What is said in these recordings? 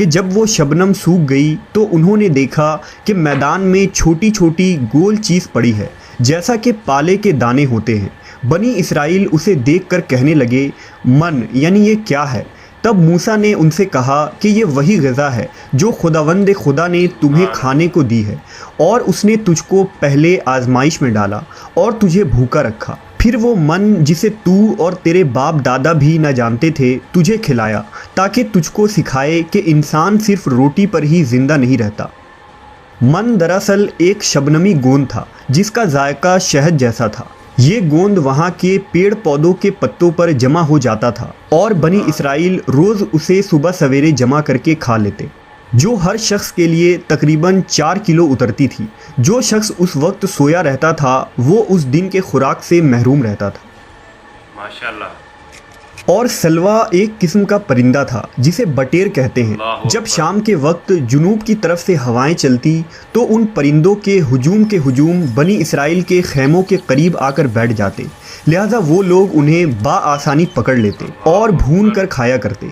کہ جب وہ شبنم سوکھ گئی تو انہوں نے دیکھا کہ میدان میں چھوٹی چھوٹی گول چیز پڑی ہے جیسا کہ پالے کے دانے ہوتے ہیں۔ بنی اسرائیل اسے دیکھ کر کہنے لگے من یعنی یہ کیا ہے؟ تب موسیٰ نے ان سے کہا کہ یہ وہی غذا ہے جو خداوند خدا نے تمہیں کھانے کو دی ہے، اور اس نے تجھ کو پہلے آزمائش میں ڈالا اور تجھے بھوکا رکھا، پھر وہ من جسے تو اور تیرے باپ دادا بھی نہ جانتے تھے تجھے کھلایا، تاکہ تجھ کو سکھائے کہ انسان صرف روٹی پر ہی زندہ نہیں رہتا۔ من دراصل ایک شبنمی گوند تھا جس کا ذائقہ شہد جیسا تھا۔ یہ گوند وہاں کے پیڑ پودوں کے پتوں پر جمع ہو جاتا تھا اور بنی اسرائیل روز اسے صبح سویرے جمع کر کے کھا لیتے، جو ہر شخص کے لیے تقریباً 4 کلو اترتی تھی۔ جو شخص اس وقت سویا رہتا تھا وہ اس دن کے خوراک سے محروم رہتا تھا۔ ماشاءاللہ۔ اور سلوا ایک قسم کا پرندہ تھا جسے بٹیر کہتے ہیں۔ جب شام کے وقت جنوب کی طرف سے ہوائیں چلتی تو ان پرندوں کے ہجوم بنی اسرائیل کے خیموں کے قریب آ کر بیٹھ جاتے، لہٰذا وہ لوگ انہیں بآسانی پکڑ لیتے اور بھون کر کھایا کرتے۔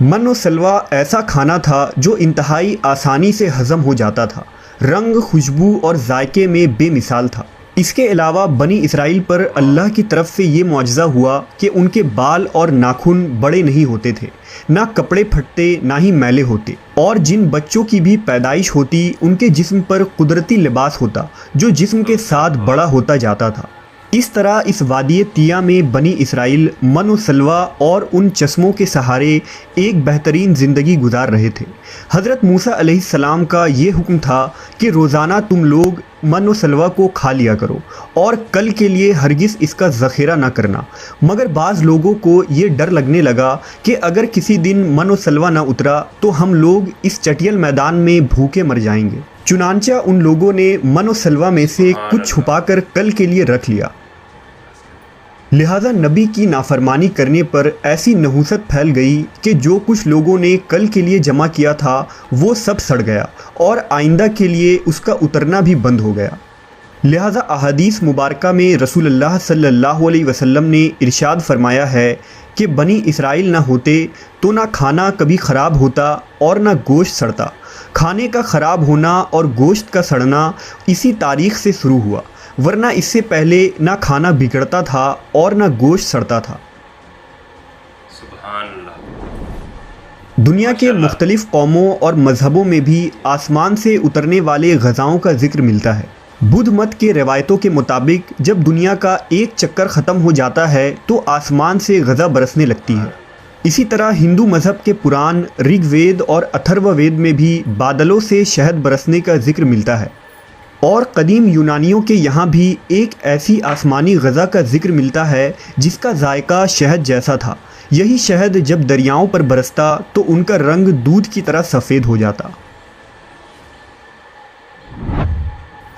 من و سلوا ایسا کھانا تھا جو انتہائی آسانی سے ہضم ہو جاتا تھا، رنگ، خوشبو اور ذائقے میں بے مثال تھا۔ اس کے علاوہ بنی اسرائیل پر اللہ کی طرف سے یہ معجزہ ہوا کہ ان کے بال اور ناخن بڑے نہیں ہوتے تھے، نہ کپڑے پھٹتے نہ ہی میلے ہوتے، اور جن بچوں کی بھی پیدائش ہوتی ان کے جسم پر قدرتی لباس ہوتا جو جسم کے ساتھ بڑا ہوتا جاتا تھا۔ اس طرح اس وادی طیہ میں بنی اسرائیل من و سلوا اور ان چشموں کے سہارے ایک بہترین زندگی گزار رہے تھے۔ حضرت موسیٰ علیہ السلام کا یہ حکم تھا کہ روزانہ تم لوگ من و سلوا کو کھا لیا کرو اور کل کے لیے ہرگز اس کا ذخیرہ نہ کرنا، مگر بعض لوگوں کو یہ ڈر لگنے لگا کہ اگر کسی دن من و سلوا نہ اترا تو ہم لوگ اس چٹیل میدان میں بھوکے مر جائیں گے۔ چنانچہ ان لوگوں نے من و سلوا میں سے کچھ چھپا کر کل کے لیے رکھ لیا، لہٰذا نبی کی نافرمانی کرنے پر ایسی نحوست پھیل گئی کہ جو کچھ لوگوں نے کل کے لیے جمع کیا تھا وہ سب سڑ گیا اور آئندہ کے لیے اس کا اترنا بھی بند ہو گیا۔ لہٰذا احادیث مبارکہ میں رسول اللہ صلی اللہ علیہ وسلم نے ارشاد فرمایا ہے کہ بنی اسرائیل نہ ہوتے تو نہ کھانا کبھی خراب ہوتا اور نہ گوشت سڑتا۔ کھانے کا خراب ہونا اور گوشت کا سڑنا اسی تاریخ سے شروع ہوا، ورنہ اس سے پہلے نہ کھانا بگڑتا تھا اور نہ گوشت سڑتا تھا۔ سبحان اللہ۔ دنیا کے مختلف قوموں اور مذہبوں میں بھی آسمان سے اترنے والے غذاؤں کا ذکر ملتا ہے۔ بدھ مت کے روایتوں کے مطابق جب دنیا کا ایک چکر ختم ہو جاتا ہے تو آسمان سے غذا برسنے لگتی ہے۔ اسی طرح ہندو مذہب کے پران رگ وید اور اتھرو وید میں بھی بادلوں سے شہد برسنے کا ذکر ملتا ہے، اور قدیم یونانیوں کے یہاں بھی ایک ایسی آسمانی غذا کا ذکر ملتا ہے جس کا ذائقہ شہد جیسا تھا۔ یہی شہد جب دریاؤں پر برستا تو ان کا رنگ دودھ کی طرح سفید ہو جاتا۔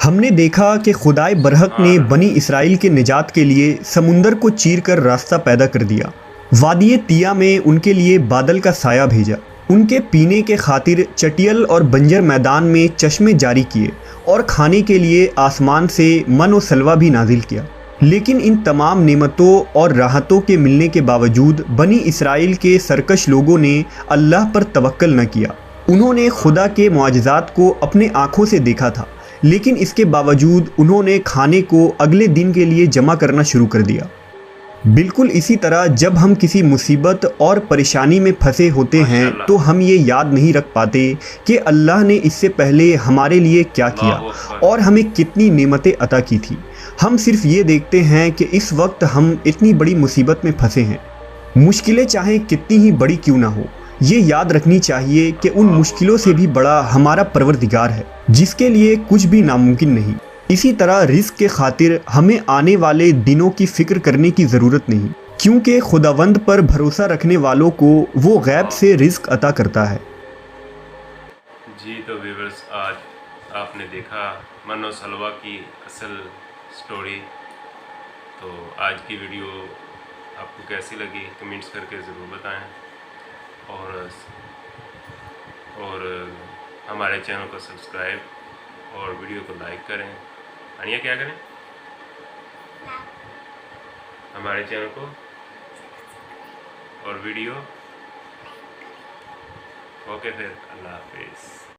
ہم نے دیکھا کہ خدائے برحق نے بنی اسرائیل کے نجات کے لیے سمندر کو چیر کر راستہ پیدا کر دیا، وادی طیہ میں ان کے لیے بادل کا سایہ بھیجا، ان کے پینے کے خاطر چٹیل اور بنجر میدان میں چشمے جاری کیے، اور کھانے کے لیے آسمان سے من و سلوا بھی نازل کیا۔ لیکن ان تمام نعمتوں اور راحتوں کے ملنے کے باوجود بنی اسرائیل کے سرکش لوگوں نے اللہ پر توکل نہ کیا۔ انہوں نے خدا کے معجزات کو اپنے آنکھوں سے دیکھا تھا، لیکن اس کے باوجود انہوں نے کھانے کو اگلے دن کے لیے جمع کرنا شروع کر دیا۔ بالکل اسی طرح جب ہم کسی مصیبت اور پریشانی میں پھنسے ہوتے ہیں تو ہم یہ یاد نہیں رکھ پاتے کہ اللہ نے اس سے پہلے ہمارے لیے کیا کیا اور ہمیں کتنی نعمتیں عطا کی تھی۔ ہم صرف یہ دیکھتے ہیں کہ اس وقت ہم اتنی بڑی مصیبت میں پھنسے ہیں۔ مشکلیں چاہے کتنی ہی بڑی کیوں نہ ہو، یہ یاد رکھنی چاہیے کہ ان مشکلوں سے بھی بڑا ہمارا پروردگار ہے جس کے لیے کچھ بھی ناممکن نہیں۔ اسی طرح رزق کے خاطر ہمیں آنے والے دنوں کی فکر کرنے کی ضرورت نہیں، کیونکہ خداوند پر بھروسہ رکھنے والوں کو وہ غیب سے رزق عطا کرتا ہے۔ جی تو ویورز، آج آپ نے دیکھا من و سلوا کی اصل سٹوری۔ تو آج کی ویڈیو آپ کو کیسی لگی کمنٹس کر کے ضرور بتائیں، اور ہمارے چینل کو سبسکرائب اور ویڈیو کو لائک کریں۔ انیا کیا کریں؟ ہمارے چینل کو اور ویڈیو اوکے پھر اللہ حافظ.